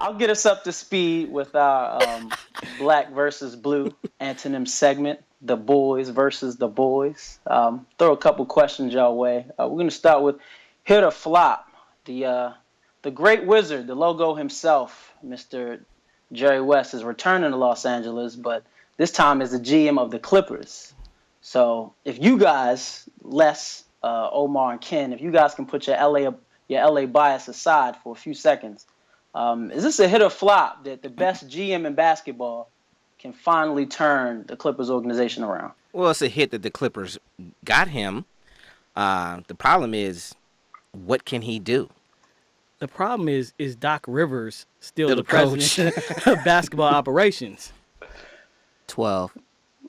I'll get us up to speed with our Black versus Blue antonym segment, the boys versus the boys. Throw a couple questions your way. We're going to start with hit or flop. The great wizard, the logo himself, Mr. Jerry West, is returning to Los Angeles, but this time as the GM of the Clippers. So if you guys, Les, Omar, and Ken, if you guys can put your LA bias aside for a few seconds, is this a hit or flop that the best GM in basketball can finally turn the Clippers organization around? Well, it's a hit that the Clippers got him. The problem is, what can he do? The problem is Doc Rivers still the president of basketball operations? 12,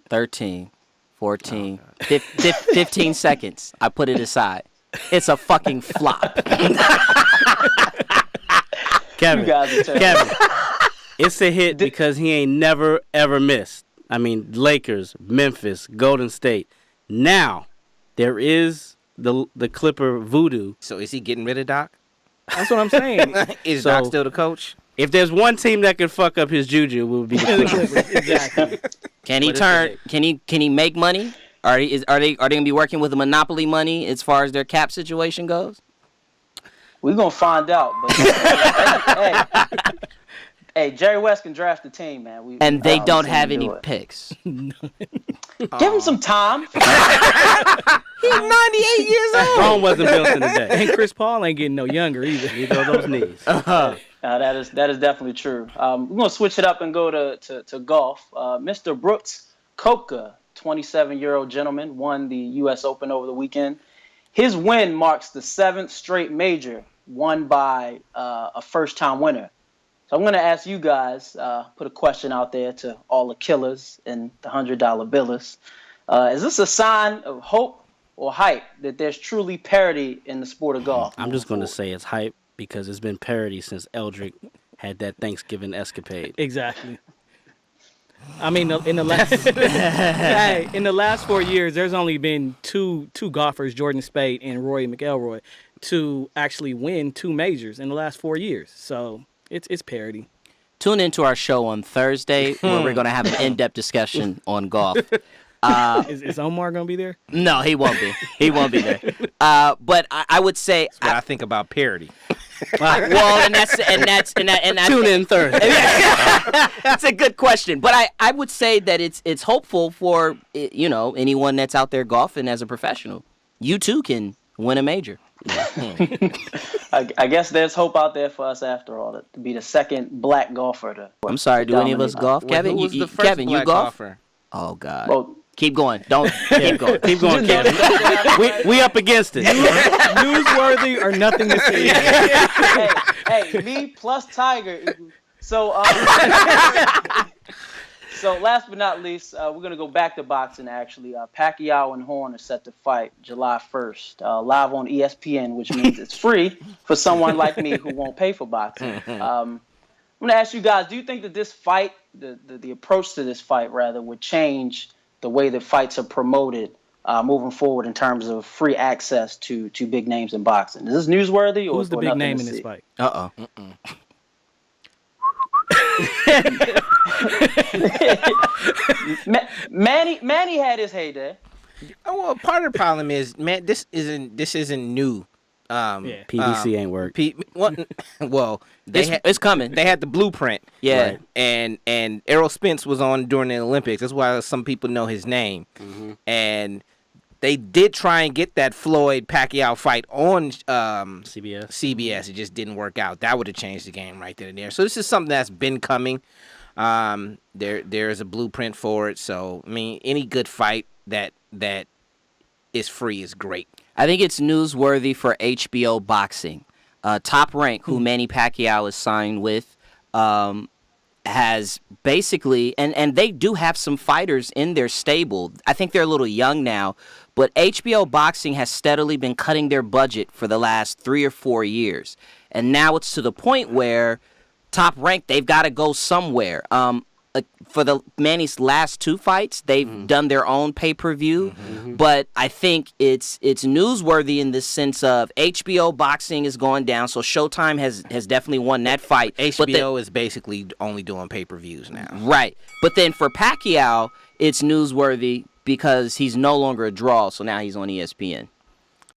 13, 14, 15 seconds. I put it aside. It's a fucking flop. Kevin, it's a hit because he ain't never, ever missed. I mean, Lakers, Memphis, Golden State. Now, there is the Clipper voodoo. So is he getting rid of Doc? That's what I'm saying. Is Doc still the coach? If there's one team that could fuck up his juju, it would be the Clippers. Exactly. Can he turn? Can he make money? Are they gonna be working with the monopoly money as far as their cap situation goes? We're gonna find out. But hey, Jerry West can draft the team, man. And they don't have any picks. Give him some time. He's 98 years old. Rome wasn't built in a day. And Chris Paul ain't getting no younger either. Neither of those knees. That is definitely true. We're gonna switch it up and go to golf. Mr. Brooks Koepka, 27-year-old gentleman, won the U.S. Open over the weekend. His win marks the 7th straight major won by a first-time winner. So I'm going to ask you guys, put a question out there to all the killers and the $100 billers. Is this a sign of hope or hype that there's truly parity in the sport of golf? I'm just going to say it's hype because it's been parity since Eldrick had that Thanksgiving escapade. Exactly. I mean, in the last 4 years, there's only been two golfers, Jordan Spieth and Rory McIlroy, to actually win 2 majors in the last 4 years. So it's parity. Tune into our show on Thursday where we're going to have an in-depth discussion on golf. Is Omar going to be there? No, he won't be. He won't be there. But I would say that's what I think about parity. Well, and that's tune in Thursday. That's a good question, but I would say that it's hopeful for anyone that's out there golfing as a professional. You too can win a major. I guess there's hope out there for us after all to be the second black golfer. I'm sorry, do any of us golf, Kevin? Who was the first Kevin, black you golf? golfer? Oh God. Well, keep going. Don't keep going. Keep going, Kevin. we up against it. Newsworthy or nothing to see. hey, me plus Tiger. So, so last but not least, we're gonna go back to boxing. Actually, Pacquiao and Horn are set to fight July 1st, live on ESPN, which means it's free for someone like me who won't pay for boxing. I'm gonna ask you guys: do you think that this fight, the approach to this fight, rather, would change the way that fights are promoted moving forward in terms of free access to big names in boxing? Is this newsworthy? Who's the big name in this fight? Manny had his heyday. Oh, well, part of the problem is, man, this isn't new. PDC ain't work. Well, it's coming. They had the blueprint. Yeah, right? And Errol Spence was on during the Olympics. That's why some people know his name. Mm-hmm. And they did try and get that Floyd Pacquiao fight on CBS. It just didn't work out. That would have changed the game right then and there. So this is something that's been coming. There's a blueprint for it. So I mean, any good fight that is free is great. I think it's newsworthy for HBO Boxing. Top Rank, who Manny Pacquiao is signed with, has basically, and they do have some fighters in their stable. I think they're a little young now, but HBO Boxing has steadily been cutting their budget for the last 3 or 4 years. And now it's to the point where Top Rank, they've got to go somewhere. for the Manny's last 2 fights, they've done their own pay-per-view, but I think it's newsworthy in the sense of HBO boxing is going down, so Showtime has definitely won that fight. HBO is basically only doing pay-per-views now. Right. But then for Pacquiao, it's newsworthy because he's no longer a draw, so now he's on ESPN.